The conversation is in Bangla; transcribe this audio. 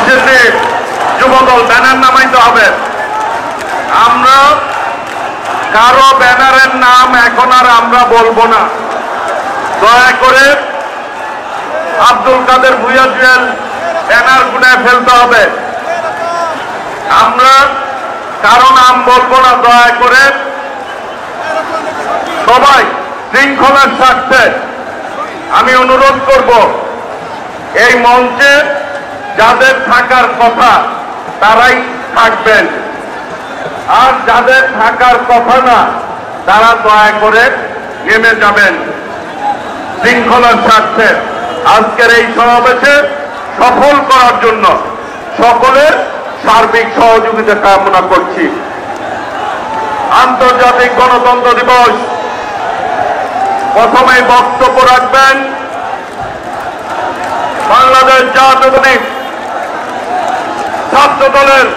এসেছে যুবদল, ব্যানার নামাইতে হবে। আমরা কারো ব্যানারের নাম এখন আর আমরা বলবো না। দয়া করে আব্দুল কাদের ভূঁইয়া জুয়েল ব্যানার গুনায় ফেলতে হবে। আমরা কারো নাম বলবো না। দয়া করে সবাই শৃঙ্খলার স্বার্থে আমি অনুরোধ করব, এই মঞ্চে যাদের থাকার কথা তারাই থাকবেন, আর যাদের থাকার কথা না তারা দয়া করে নেমে যাবেন। শৃঙ্খলার স্বার্থে আজকের এই সমাবেশে সফল করার জন্য সকলের সার্বিক সহযোগিতা কামনা করছি। আন্তর্জাতিক গণতন্ত্র দিবস, প্রথমে বক্তব্য রাখবেন বাংলাদেশ জাতীয়তাবাদী ছাত্র দলের